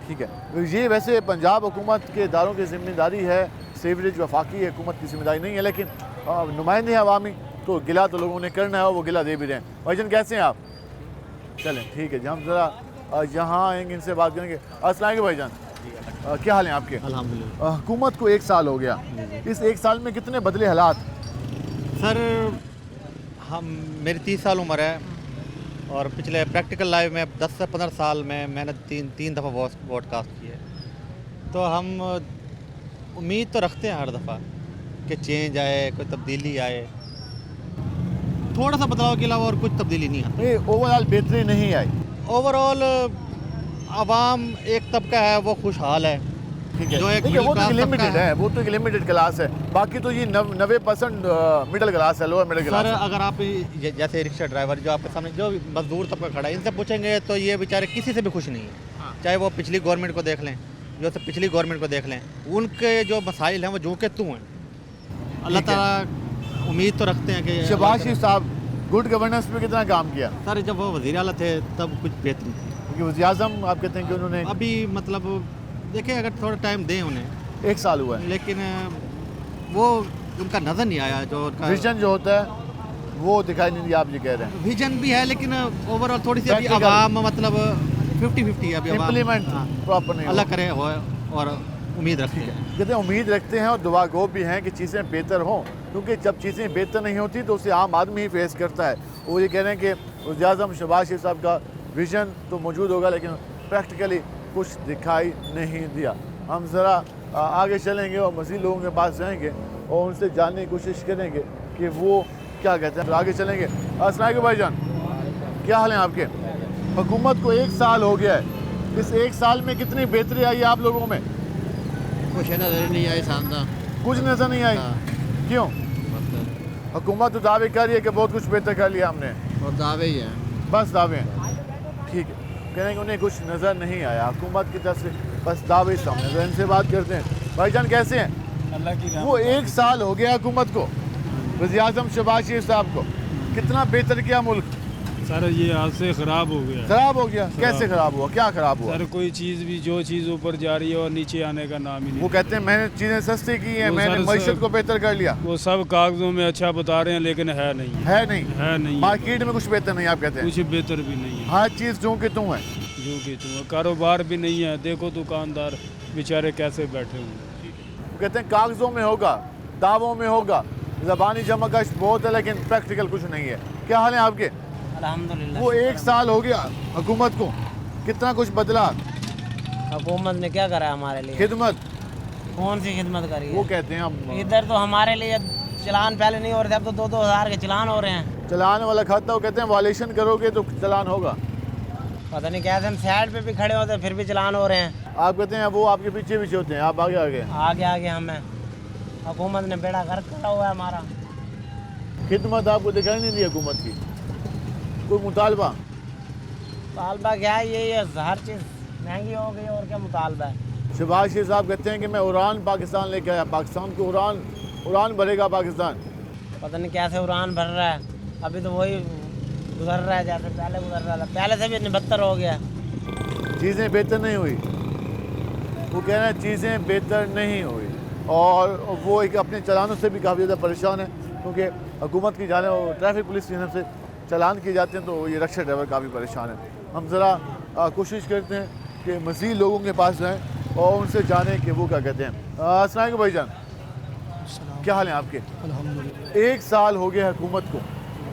ठीक है, ये वैसे पंजाब हुकूमत के इदारों की जिम्मेदारी है, सीवरेज वफाकी हुकूमत की जिम्मेदारी नहीं है, लेकिन नुमाइंदे अवामी तो गिला तो लोगों ने करना है और वो गिला दे भी रहे हैं। भाईजान कैसे हैं आप? चलें ठीक है जी, हम ज़रा यहाँ आएंगे, इनसे बात करेंगे। अस्सलाम वालेकुम भाईजान, क्या हाल है आपके? अल्हम्दुलिल्लाह। हुकूमत को 1 साल हो गया, इस 1 साल में कितने बदले हालात? सर हम मेरी 30 साल उम्र है और पिछले प्रैक्टिकल लाइफ में 10 से 15 साल में मैंने तीन दफ़ा वोट कास्ट किए। तो हम उम्मीद तो रखते हैं हर दफ़ा कि चेंज आए, कोई तब्दीली आए। थोड़ा सा बदलाव के अलावा और कुछ तब्दीली नहीं आती। ओवरऑल बेहतरी नहीं आई। ओवरऑल आवाम एक तबका है वो खुशहाल है। ठीक है, जो एक देखिए, वो मिडिल तो क्लास लिमिटेड तबका है, वो तो एक लिमिटेड क्लास है। बाकी तो ये 90% मिडिल क्लास है, लोअर मिडिल क्लास सर है। अगर आप जैसे रिक्शा ड्राइवर जो आपके सामने जो मजदूर तबका खड़ा है, इनसे पूछेंगे तो ये बेचारे किसी से भी खुश नहीं है। चाहे वो पिछली गवर्नमेंट को देख लें, जो से पिछली गवर्नमेंट को देख लें, उनके जो मसाइल हैं वो जो के तू हैं। अल्लाह ताला उम्मीद तो रखते हैं कि शहबाज शरीफ साहब गुड गवर्नेंस में कितना काम किया? सर जब वो वज़ीर आला थे तब कुछ बेहतरी थी। क्योंकि वज़ीर आज़म आप कहते हैं कि उन्होंने अभी मतलब देखें अगर थोड़ा टाइम दें उन्हें, 1 साल हुआ है, लेकिन वो उनका नज़र नहीं आया। जो उनका विजन जो होता है वो दिखाई नहीं दिया, आप ये कह रहे हैं। विजन भी है, लेकिन ओवरऑल थोड़ी सी अभी Practical. आवाम मतलब 50-50 है अभी आवाम। इम्प्लीमेंट हाँ। प्रॉपर नहीं अल्लाह हुआ। करे हो और उम्मीद रखते हैं। कहते हैं उम्मीद रखते हैं और दुआ गो भी हैं कि चीज़ें बेहतर हों, क्योंकि जब चीज़ें बेहतर नहीं होती तो उसे आम आदमी ही फेस करता है। वो ये कह रहे हैं कि वज़ीर आज़म शहबाज शरीफ साहब का विजन तो मौजूद होगा, लेकिन प्रैक्टिकली कुछ दिखाई नहीं दिया। हम ज़रा आगे चलेंगे और मज़ीद लोगों के पास जाएंगे और उनसे जानने की कोशिश करेंगे कि वो क्या कहते हैं। तो आगे चलेंगे। अस्सलाम वालेकुम भाईजान, क्या हाल है आपके? हुकूमत को 1 साल हो गया है, इस 1 साल में कितनी बेहतरी आई है आप लोगों में? कुछ नज़र नहीं आई शानदार। कुछ नजर नहीं आई। क्यों? हुकूमत तो दावे कर रही है कि बहुत कुछ बेहतर कर लिया हमने, और दावे ही हैं। बस दावे हैं। ठीक है, कह रहे हैं कि उन्हें कुछ नज़र नहीं आया हुकूमत की तरफ से, बस दावे सामने। तो इनसे बात करते हैं। भाईजान कैसे हैं? अल्लाह की वो 1 साल हो गया हुकूमत को, वज़ीर-ए-आज़म शहबाज शरीफ साहब को, कितना बेहतर किया मुल्क। सर ये आज से ख़राब हो गया। खराब हो गया? कैसे खराब हुआ? क्या खराब हुआ? सर कोई चीज़ भी जो चीज़ ऊपर जा रही है और नीचे आने का नाम ही नहीं। वो कहते हैं मैंने चीज़ें सस्ती की हैं, वो मैंने सर मईशत को बेहतर कर लिया। वो सब कागजों में अच्छा बता रहे हैं लेकिन है नहीं। है नहीं, है नहीं। मार्केट में कुछ बेहतर नहीं, आप कहते हैं कुछ बेहतर भी नहीं है। हर चीज़ जो कि तुम है, जो कि तुम कारोबार भी नहीं है। देखो दुकानदार बेचारे कैसे बैठे हुए। वो कहते हैं कागजों में होगा, दावों में होगा, ज़बानी जमाकश बहुत है लेकिन प्रैक्टिकल कुछ नहीं है। क्या हाल है आपके? अल्हम्दुलिल्लाह। वो 1 साल हो गया हुकूमत को, कितना कुछ बदला? हुकूमत ने क्या करा हमारे लिए? खिदमत कौन सी खिदमत करी वो है? कहते हैं हम इधर तो हमारे लिए चलान पहले नहीं हो रहे थे, अब तो 2-2 हज़ार के चलान हो रहे हैं। चलान वाला खाता, वो कहते हैं वालेशन करोगे तो चलान होगा। पता नहीं कैसे, हम साइड पे भी खड़े होते हैं फिर भी चलान हो रहे हैं। आप कहते हैं वो आपके पीछे पीछे होते हैं, आप आगे आगे। आगे आगे हमें हुकूमत ने बेड़ा गर्क करा हुआ है हमारा। खिदमत आपको दिखाई नहीं दी हुकूमत की? कोई मुतालबा? मुतालबा क्या है, यही है, हर चीज़ महंगी हो गई और क्या मुतालबा है। शहबाज शरीफ साहब कहते हैं कि मैं उड़ान पाकिस्तान लेके आया, पाकिस्तान को उड़ान भरेगा पाकिस्तान। पता नहीं कैसे उड़ान भर रहा है, अभी तो वही गुजर रहा है जैसे पहले गुजर रहा था, पहले से भी 72 हो गया। चीज़ें बेहतर नहीं हुई, वो कह रहे हैं चीज़ें बेहतर नहीं हुई, और वो एक अपने चलानों से भी काफ़ी ज़्यादा परेशान है, क्योंकि हुकूमत की जाने और ट्रैफिक पुलिस की तरफ से चलान किए जाते हैं तो ये रिक्शा ड्राइवर काफ़ी परेशान है। हम ज़रा कोशिश करते हैं कि मज़ीद लोगों के पास जाएँ और उनसे जानें कि वो क्या कहते हैं। अस्सलाम वालेकुम भाईजान, क्या हाल है आपके? अल्हम्दुलिल्लाह। 1 साल हो गया हुकूमत को,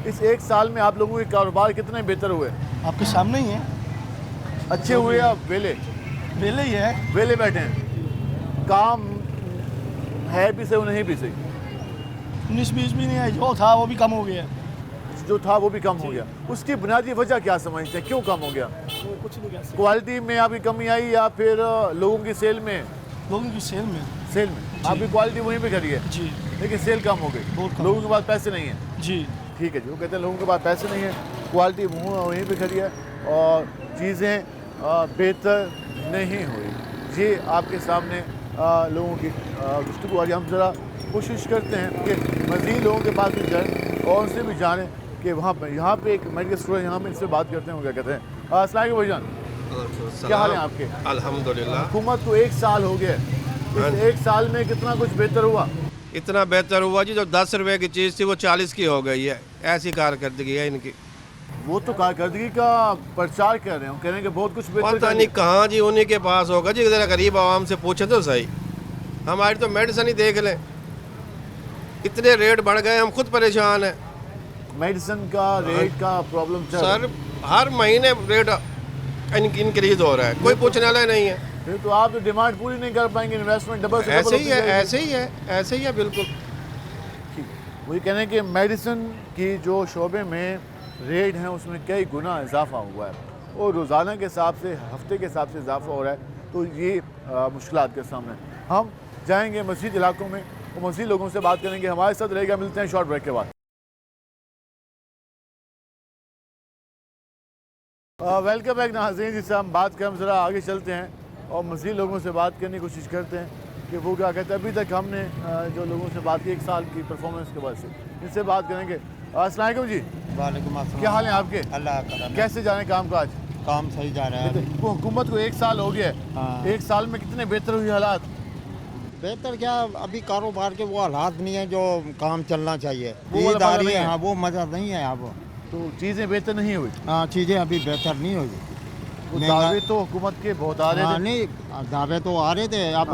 इस 1 साल में आप लोगों के कारोबार कितने बेहतर हुए? आपके सामने ही है। अच्छे हुए या वेले? वेले ही है। वेले बैठे हैं, काम है भी सही नहीं भी सही? 19-20 भी नहीं है, जो था वो भी कम हो गया। जो था वो भी कम हो गया, उसकी बुनियादी वजह क्या समझते हैं, क्यों कम हो गया? कुछ नहीं कह सकते। क्वालिटी में आपकी कमी आई या फिर लोगों की सेल में? लोगों की सेल में। सेल में आपकी क्वालिटी वहीं पे करी है जी। लेकिन सेल कम हो गई, बहुत कम। लोगों के पास पैसे नहीं है। जी ठीक है जी, वो कहते हैं लोगों के पास पैसे नहीं है, क्वालिटी वहीं पे खड़ी है और चीज़ें बेहतर नहीं हुई। ये आपके सामने लोगों की गुफ्तगू आ रही है। हम ज़रा कोशिश करते हैं कि मज़ीद लोगों के पास भी जाएँ और उनसे भी जानें कि वहाँ पर यहाँ पे एक मेडिकल स्टोर है, यहाँ पे इनसे बात करते हैं वो क्या कहते हैं। अस्सलाम वालेकुम भाईजान, क्या हाल है आपके? अल्हम्दुलिल्लाह। हुकूमत को 1 साल हो गया, इस 1 साल में कितना कुछ बेहतर हुआ? इतना बेहतर हुआ जी, जो 10 रुपए की चीज़ थी वो 40 की हो गई है। ऐसी कारकर्दगी है इनकी। वो तो कारकर्दगी का प्रचार कर रहे हैं, कह रहे हैं कि बहुत कुछ बेहतर पता कर नहीं लिया। कहाँ जी उन्हीं के पास होगा जी, ज़रा गरीब आवाम से पूछे तो सही। हमारी तो मेडिसिन ही देख लें, इतने रेट बढ़ गए, हम खुद परेशान हैं। मेडिसिन का रेट का प्रॉब्लम चल रहा है। सर हर महीने रेट इंक्रीज हो रहा है, कोई पूछने वाला नहीं है। फिर तो आप तो डिमांड पूरी नहीं कर पाएंगे, इन्वेस्टमेंट डबल से ऐसे डबल ही होती है, जाएगी। ऐसे ही है, ऐसे ही है बिल्कुल। ठीक, वही कहने कि मेडिसिन की जो शोबे में रेट हैं उसमें कई गुना इजाफा हुआ है और रोज़ाना के हिसाब से, हफ्ते के हिसाब से इजाफा हो रहा है, तो ये मुश्किलात के सामने। हम जाएंगे मस्जिद इलाकों में और मस्जिद लोगों से बात करेंगे। हमारे साथ रहेगा, मिलते हैं शॉर्ट ब्रेक के बाद। वेलकम बैक नाज़रीन, जिससे हम बात करें, हम ज़रा आगे चलते हैं और मज़ीद लोगों से बात करने की कोशिश करते हैं कि वो क्या कहते हैं। अभी तक हमने जो लोगों से बात की 1 साल की परफॉर्मेंस के बाद से, इनसे बात करेंगे। अस्सलाम वालेकुम जी, वालेकुम अस्सलाम। क्या हाल है आपके? अल्लाह का कैसे जा रहे हैं काम काज? काम सही जा रहा है। वो हुकूमत को 1 साल हो गया है, हाँ। 1 साल में कितने बेहतर हुई हालात? बेहतर क्या, अभी कारोबार के वो हालात नहीं है जो काम चलना चाहिए। वो वाला खरीदारी नहीं है। हाँ, वो मज़ा नहीं है अब। तो चीज़ें बेहतर नहीं हुई। हाँ, चीज़ें अभी बेहतर नहीं हुई। वो दावे तो हुकूमत के बहुत आ रहे हाँ, थे। नहीं दावे तो आ रहे थे, अब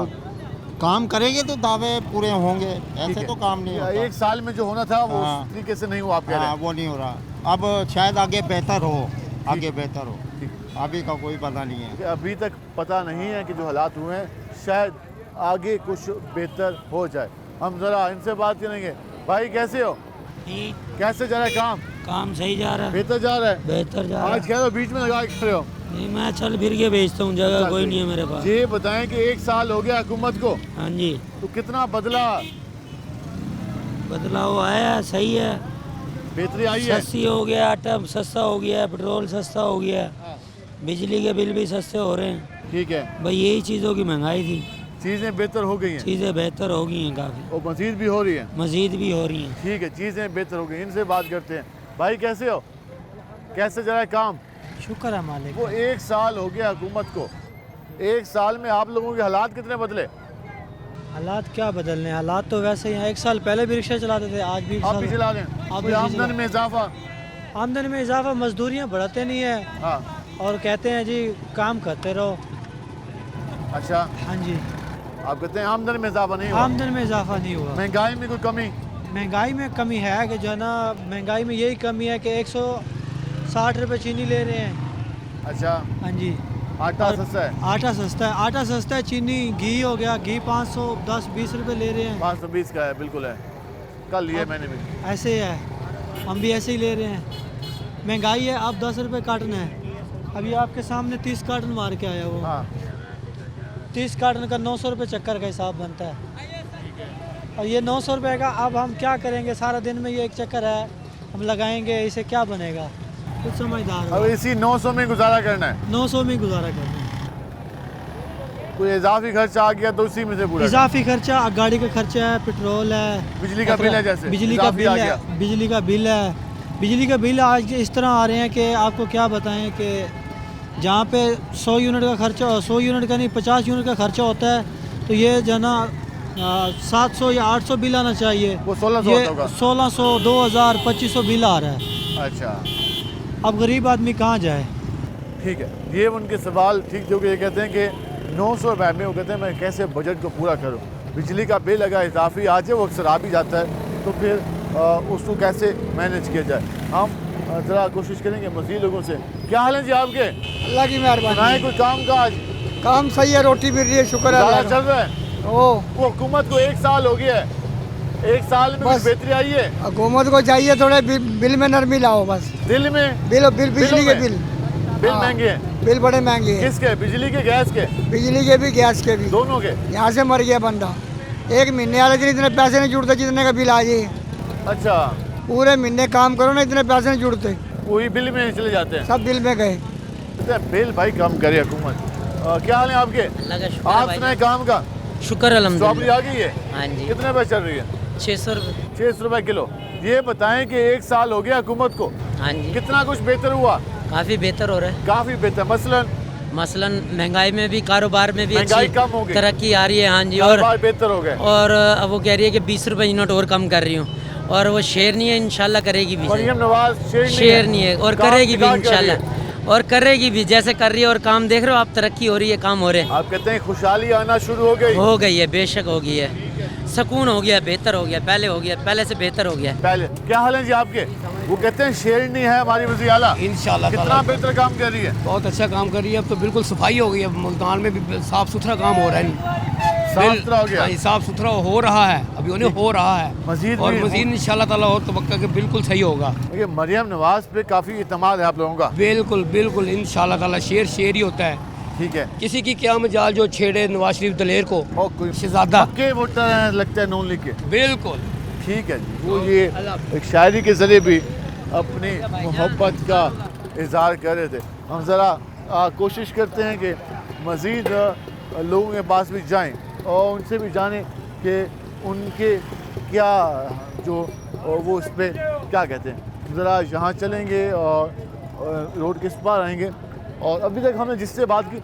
काम करेंगे तो दावे पूरे होंगे, ऐसे तो काम नहीं होता। 1 साल में जो होना था वो हाँ। उस तरीके से नहीं हुआ, आप कह रहे हाँ, हैं। वो नहीं हो रहा। अब शायद आगे बेहतर हो, आगे बेहतर हो, अभी का कोई पता नहीं है। कि अभी तक पता नहीं है कि जो हालात हुए हैं शायद आगे कुछ बेहतर हो जाए। हम ज़रा इनसे बात करेंगे। भाई कैसे हो? ठीक, कैसे जा रहा है काम? काम सही जा रहा है, बेहतर जा रहा है? बेहतर जा रहा आज कह रहे हो बीच में लगा के खड़े हो, है। नहीं, मैं चल फिर के बेचता हूँ, जगह कोई नहीं है मेरे पास। ये बताएं कि 1 साल हो गया हुकूमत को, हाँ जी। तो कितना बदलाव आया, सही है, बेहतरी आई है? सस्ती हो गया, आटा सस्ता हो गया, पेट्रोल सस्ता हो गया, बिजली के बिल भी सस्ते हो रहे हैं। ठीक है भाई यही चीज़ों की महंगाई थी, चीज़ें बेहतर हो गई हैं, चीज़ें बेहतर हो गई हैं काफ़ी, और मजीद भी हो रही है। मज़ीद भी हो रही हैं। ठीक है, चीज़ें बेहतर हो गई। इनसे बात करते हैं। भाई कैसे हो, कैसे जा रहा है काम? शुक्र है मालिक। वो 1 साल हो गया हुकूमत को, 1 साल में आप लोगों के हालात कितने बदले? हालात क्या बदलने, हालात तो वैसे ही हैं। 1 साल पहले भी रिक्शा चलाते थे, आज भी आप भी चला रहे हैं? कोई आमदन में इजाफा? आमदनी में इजाफा, मजदूरियाँ बढ़ाते नहीं है। हाँ। और कहते हैं जी काम करते रहो। अच्छा, हाँ जी। आप कहते हैं आमदन में इजाफा नहीं हुआ? आमदन में इजाफा नहीं हुआ। महंगाई में कोई कमी? महंगाई में कमी है कि जो है ना, महंगाई में यही कमी है कि 160 रुपये चीनी ले रहे हैं। अच्छा। हाँ जी। आटा सस्ता है? आटा सस्ता है, चीनी घी हो गया, घी 510-20 रुपये ले रहे हैं। 520 का है, बिल्कुल है, कल लिया मैंने भी। ऐसे ही है, हम भी ऐसे ही ले रहे हैं। महंगाई है, अब 10 रुपये कार्टन है। अभी आपके सामने 30 कार्टन मार के आया वो। हाँ। 30 कार्टन का 900 रुपये चक्कर का हिसाब बनता है। और ये 900 रुपये का अब हम क्या करेंगे, सारा दिन में ये एक चक्कर है, हम लगाएंगे, इसे क्या बनेगा? कुछ समझदार अब इसी 900 में गुजारा करना है? 900 में गुजारा करना है। कोई इजाफी खर्चा आ गया तो उसी में से पूरा? इजाफी खर्चा, गाड़ी का खर्चा है, पेट्रोल है, बिजली का बिल है, जैसे बिजली का बिल है, बिजली का बिल आज इस तरह आ रहे हैं कि आपको क्या बताएं कि जहाँ पे 100 यूनिट का खर्चा, 100 यूनिट का नहीं 50 यूनिट का खर्चा होता है, तो ये जो ना 700 या 800 बिल आना चाहिए, वो 1600 होगा। 1600, 2000, 2500 बिल आ रहा है। अच्छा, अब गरीब आदमी कहाँ जाए? ठीक है, ये उनके सवाल ठीक, जो कि ये कहते हैं कि 900 रुपये में, वो कहते हैं मैं कैसे बजट को पूरा करूँ, बिजली का बिल अगर इजाफी आ जाए, वो अक्सर आ भी जाता है, तो फिर उसको कैसे मैनेज किया जाए। हम ज़रा कोशिश करेंगे मज़ीद लोगों से। क्या हाल है जी आपके? अल्लाह की मेहरबानी। कोई काम काज? काम सही है, रोटी मिल रही है, शुक्र है अल्लाह का। चल रहा है? ओ, वो हुकूमत को 1 साल हो गया है, 1 साल में कुछ बेहतरी आई है? हुकूमत को चाहिए थोड़े बिल में नरमी लाओ बस। बिल में? बिजली के बिल महंगे हैं? बिल बड़े महंगे हैं। किसके? बिजली के, गैस के? बिजली के भी, गैस के भी, दोनों के। यहाँ से मर गया बंदा। 1 महीने वाले दिन इतने पैसे नहीं जुड़ते जितने का बिल आ जाए। अच्छा, पूरे महीने काम करो ना, इतने पैसे नहीं जुड़ते, वही बिल में चले जाते हैं, सब बिल में गए। बिल भाई कम करे हुकूमत। क्या हाल है आपके? आप सुनाए काम का? शुक्र अल्हम्दुलिल्लाह। स्ट्रॉबेरी आ गई है? हाँ जी। कितने पैसे चल रही है? 600 रुपये। 600 रुपये किलो। ये बताएं कि 1 साल हो गया हुकूमत को, हाँ जी। कितना कुछ बेहतर हुआ? काफ़ी बेहतर हो रहा है। काफ़ी बेहतर, मसलन महंगाई में भी, कारोबार में भी महंगाई अच्छी कम हो गई, तरक्की आ रही है। हाँ जी। और बेहतर हो गए। और अब वो कह रही है कि 20 रुपये यूनिट और कम कर रही हूँ, और वो शेर नहीं है, इंशाल्लाह करेगी भी। मरियम नवाज शेर नहीं है, और करेगी भी इंशाल्लाह, और करेगी भी, जैसे कर रही है। और काम देख रहे हो आप, तरक्की हो रही है, काम हो रहे हैं। आप कहते हैं खुशहाली आना शुरू हो गई है, बेशक हो गई है, सुकून हो गया, बेहतर हो गया, पहले से बेहतर हो गया। पहले क्या हाल है जी आपके? वो कहते हैं शेरनी है हमारी वज़ीर आला, इंशाल्लाह कितना बेहतर काम कर रही है? बहुत अच्छा काम कर रही है। अब तो बिल्कुल सफाई हो गई है, मुल्तान में भी साफ सुथरा काम हो रहा है। साफ सुथरा हो गया? साफ सुथरा हो रहा है, अभी उन्हें हो रहा है, मजीद और मजीद इंशाल्लाह ताला और तवक्का के बिल्कुल सही होगा। ये मरियम नवाज पे काफ़ी इत्मीनान है आप लोगों का? बिल्कुल बिल्कुल, इंशाल्लाह ताला शेर ही होता है। ठीक है, किसी की क्या मजाल जो छेड़े नवाज शरीफ दलेर को, शहजादा के वोटर हैं लगता है नून लीग के। बिल्कुल ठीक है जी। वो ये एक शायरी के ज़रिए भी अपनी मोहब्बत का इजहार कर रहे थे। हम ज़रा कोशिश करते हैं कि मज़ीद लोगों के पास भी जाएं और उनसे भी जानें कि उनके क्या जो वो इस पर क्या कहते हैं। ज़रा यहाँ चलेंगे और रोड के इस पार आएंगे, और अभी तक हमने जिससे बात की,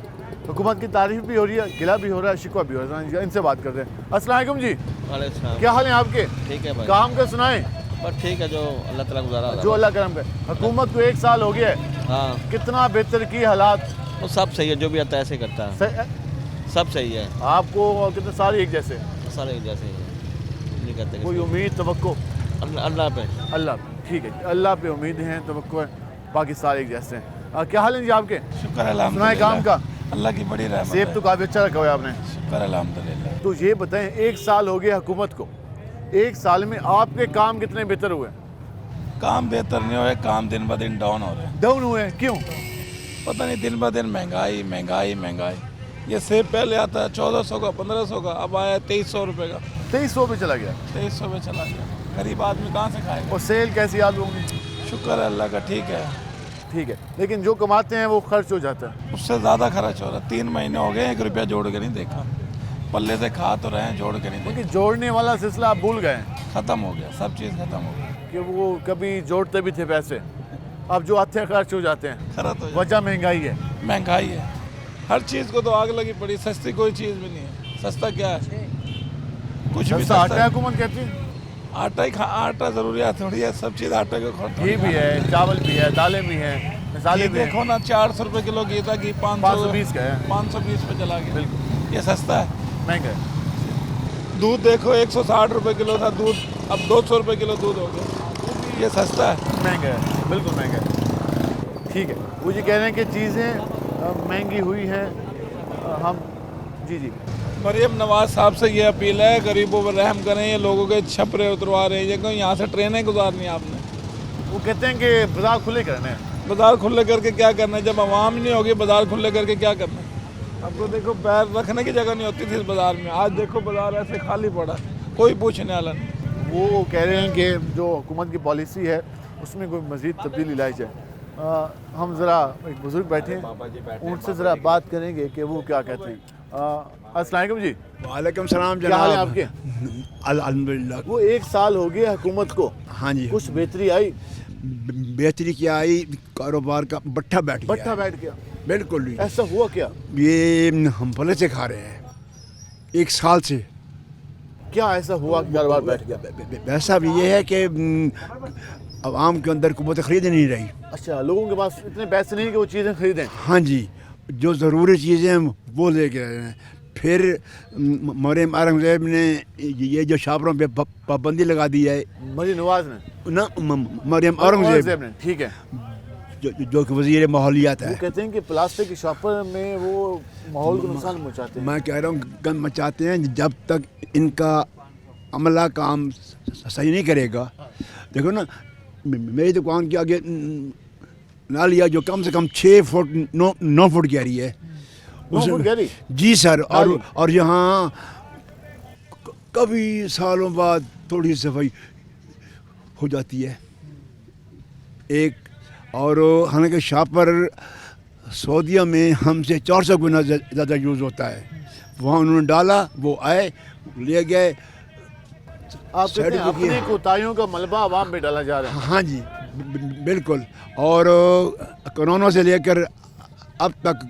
हुकूमत की तारीफ़ भी हो रही है, गिला भी हो रहा है, शिकवा भी हो रहा है। इनसे बात करते हैं। अस्सलाम वालेकुम जी। क्या हाल है आपके? ठीक है भाई। काम का सुनाएं। पर ठीक है, जो अल्लाह ताला गुजारा, जो अल्लाह करम करे। हुकूमत को 1 साल हो गया है, हाँ, कितना बेहतर की हालात? वो सब सही है, जो भी आता है ऐसे करता है, सब सही है। आपको और कितने सारे एक जैसे? सारे एक जैसे ही नहीं करते। कोई उम्मीद तवक्को? अल्लाह पे। अल्लाह, ठीक है, अल्लाह पे उम्मीद है, तवक्को है, बाकी सारे एक जैसे हैं। क्या हाल है जी आपके? शुक्र अल्हम्दुलिल्लाह। सुनाए काम का? अल्लाह की बड़ी रहमत है। सेब तो काफ़ी अच्छा रखा हुआ है आपने। शुक्र अल्हम्दुलिल्लाह। तो ये बताएं, 1 साल हो गया हुकूमत को, 1 साल में आपके काम कितने बेहतर हुए? काम बेहतर नहीं हुए, काम दिन ब दिन डाउन हो रहे हैं। डाउन हुए? क्यों? पता नहीं दिन ब दिन महंगाई महंगाई महंगाई। ये सेब पहले आता है 1400 का 1500 का, अब आया 2300 रुपये का। 2300 पे चला गया। 2300 पे चला गया। गरीब आदमी कहाँ से खाएगा। और सेल कैसी आप लोगों की? शुक्र है अल्लाह का, ठीक है। ठीक है, लेकिन जो कमाते हैं वो खर्च हो जाता है। उससे ज़्यादा खर्च हो रहा है। 3 महीने हो गए 1 रुपया जोड़ के नहीं देखा। पल्ले से खा तो रहे हैं, जोड़ के नहीं देखा। क्योंकि जोड़ने वाला सिलसिला आप भूल गए हैं। ख़त्म हो गया, सब चीज़ ख़त्म हो गई। कि वो कभी जोड़ते भी थे पैसे, अब जो आते खर्च हो जाते हैं। खर्च हो वजह महंगाई है। महंगाई है, हर चीज़ को तो आग लगी पड़ी। सस्ती कोई चीज़ भी नहीं है। सस्ता क्या है? कुछ भी सस्ता आटा हुकूमत कहती है। आटा ही आटा ज़रूरियात थोड़ी है, सब चीज़ आटे को खोलते। घी भी है, चावल भी है, दालें भी हैं, मसाले भी देखो ना 400 रुपये किलो घी था, घी 520 का है। 520 पे चला गया। बिल्कुल, ये सस्ता है, महंगा है। दूध देखो 160 रुपये किलो था दूध, अब 200 रुपये किलो दूध हो गया। ये सस्ता है, महंगा है, बिल्कुल महंगा है। ठीक है, वो ये कह रहे हैं कि चीज़ें महंगी हुई हैं। हम जी मरियम नवाज साहब से ये अपील है, गरीबों पर रहम करें। ये लोगों के छपरे उतरवा रहे हैं, ये क्यों यहाँ से ट्रेनें गुजारनी आपने। वो कहते हैं कि बाजार खुले करने हैं। बाजार खुले करके क्या करना है? जब आवाम नहीं होगी बाजार खुले करके क्या करना है? अब तो देखो पैर रखने की जगह नहीं होती थी इस बाजार में, आज देखो बाजार ऐसे खाली पड़ा, कोई पूछने वाला नहीं। वो कह रहे हैं कि जो हुकूमत की पॉलिसी है उसमें कोई मज़ीद तब्दीली लाई जाए। हम ज़रा एक बुज़ुर्ग बैठे हैं, उनसे ज़रा बात करेंगे कि वो क्या कहते हैं। अस्सलाम वालेकुम जी। वालेकुम सलाम क्या हाल है जनाब। आपके? अल्हम्दुलिल्लाह। वो 1 साल हो गया हुकूमत को। हाँ जी। कुछ बेहतरी आई? बेहतरी क्या आई, कारोबार का बट्ठा बैठ गया। बिल्कुल नहीं। ऐसा हुआ क्या? ये हम पहले से खा रहे हैं 1 साल से। क्या ऐसा हुआ कि कारोबार बैठ गया? वैसा भी ये है कि आवाम के अंदर कुव्वत खरीद नहीं रही। अच्छा, लोगों के पास इतने पैसे नहीं कि वो चीज़ें खरीदें। हाँ जी, जो ज़रूरी चीज़ें वो लेके रहे हैं। फिर मरियम औरंगज़ेब ने ये जो शापरों पे पाबंदी लगा दी है। मरियम नवाज ने ना, मरियम औरंगज़ेब ने। ठीक है, जो कि वज़ीर माहौलियात है। वो कहते हैं कि प्लास्टिक के शॉपर में वो माहौल को नुकसान पहुँचाते हैं। मैं कह रहा हूँ गंद मचाते हैं। जब तक इनका अमला काम सही नहीं करेगा। देखो ना, मेरी दुकान के आगे नालिया जो कम से कम 6 फुट 9 फुट गहरी है। 9 फुट गहरी? जी सर। और यहाँ कभी सालों बाद थोड़ी सफाई हो जाती है एक। और हालांकि शापर सऊदीया में हमसे 400 गुना ज़्यादा यूज़ होता है। वहाँ उन्होंने डाला, वो आए ले गए। आप कहते हैं अपनी कोताहियों का मलबा आवाम में डाला जा रहा है। हाँ जी, बिल्कुल। और कोरोना से लेकर अब तक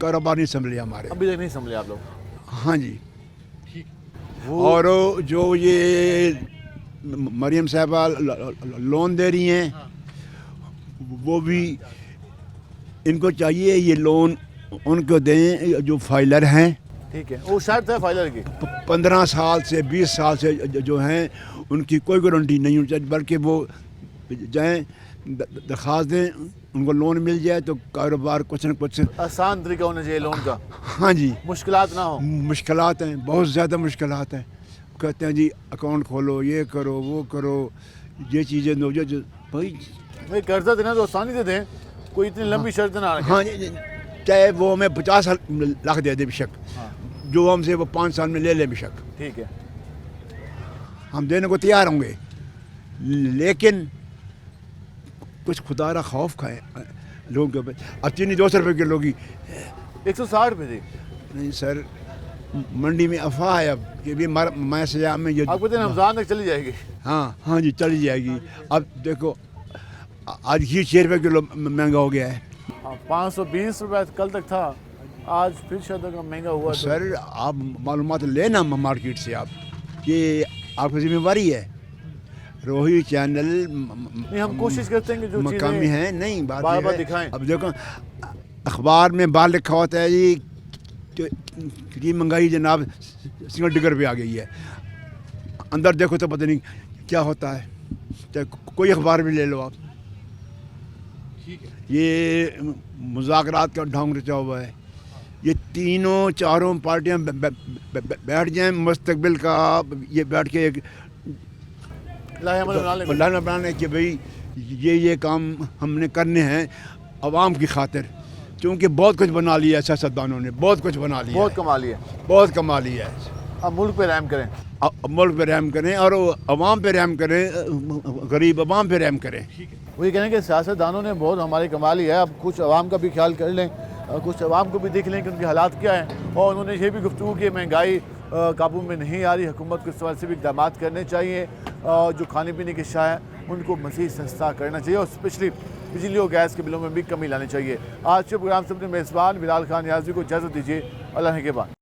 कारोबार नहीं संभले हमारे। अभी तक नहीं संभले आप लोग? हाँ जी। और जो ये मरियम साहबा लोन दे रही हैं, वो भी इनको चाहिए ये लोन उनको दें जो फाइलर हैं। ठीक है, वो शर्त है फाइलर की। 15 साल से 20 साल से जो हैं उनकी कोई गारंटी नहीं होनी चाहिए, बल्कि वो जाएँ दरख्वास्त दें, उनको लोन मिल जाए तो कारोबार कुछ न कुछ आसान तरीका होना चाहिए लोन का। हाँ जी, मुश्किलात ना हो। मुश्किलात हैं, बहुत ज़्यादा मुश्किलात हैं। कहते हैं जी अकाउंट खोलो, ये करो, वो करो, ये चीज़ें दो। जो भाई कर्जा देना तो आसानी से दें, कोई इतनी लंबी शर्त ना रखें। हाँ जी, चाहे वो हमें 50 लाख दे दे बेशक। हाँ। जो हमसे वो 5 साल में ले ले बेशक। ठीक है, हम देने को तैयार होंगे, लेकिन कुछ खुदा रा खौफ खाए लोगों के ऊपर। अब चीनी 200 रुपये किलो की 160 रुपये थी। नहीं सर, मंडी में अफवाह है अब कि भी मैं सजा में ये आपको रमज़ान तक चली जाएगी। हाँ जी, चली जाएगी। अब देखो आज घी 6 रुपये किलो महंगा हो गया है। 520 रुपये कल तक था, आज फिर शायद महंगा हुआ। सर आप मालूमात लेना मार्केट से आप, ये आपकी जिम्मेवारी है। रोही चैनल नहीं, हम कोशिश करते हैं कि जो मकामी है नहीं बार दिखाएं। अब देखो अखबार में बाहर लिखा होता है जी कि महंगाई जनाब सिंगल डिगर पे आ गई है। अंदर देखो तो पता नहीं क्या होता है। चाहे कोई अखबार भी ले लो आप, ये मुज़ाकरात का ढोंग रचा हुआ है। ये तीनों चारों पार्टियां बैठ जाएं मुस्तकबिल का, ये बैठ के एक लाना बनाने कि भाई ये काम हमने करने हैं। आवाम की खातिर, क्योंकि बहुत कुछ बना लिया है सियासतदानों ने, बहुत कुछ बना लिया, बहुत कमा लिया, बहुत कमा लिया है। अब मुल्क पे रहम करें, मुल्क पे रहम करें और अवाम पे रहम करें, गरीब अवाम पे रहम करें। वही कहें कि सियासतदानों ने बहुत हमारी कमा ली है, अब कुछ अवाम का भी ख्याल कर लें, कुछ अवाम को भी देख लें कि उनके हालात क्या हैं। और उन्होंने ये भी गुफ्तगू की महंगाई काबू में नहीं आ रही, हुकूमत को इस तरह से भी इक़दाम करने चाहिए, जो खाने पीने की अशिया हैं उनको मज़ीद सस्ता करना चाहिए और स्पेशली बिजली और गैस के बिलों में भी कमी लानी चाहिए। आज के प्रोग्राम से अपने मेज़बान बिलाल खान नियाज़ी को इजाज़त दीजिए। अल्लाह के बाद।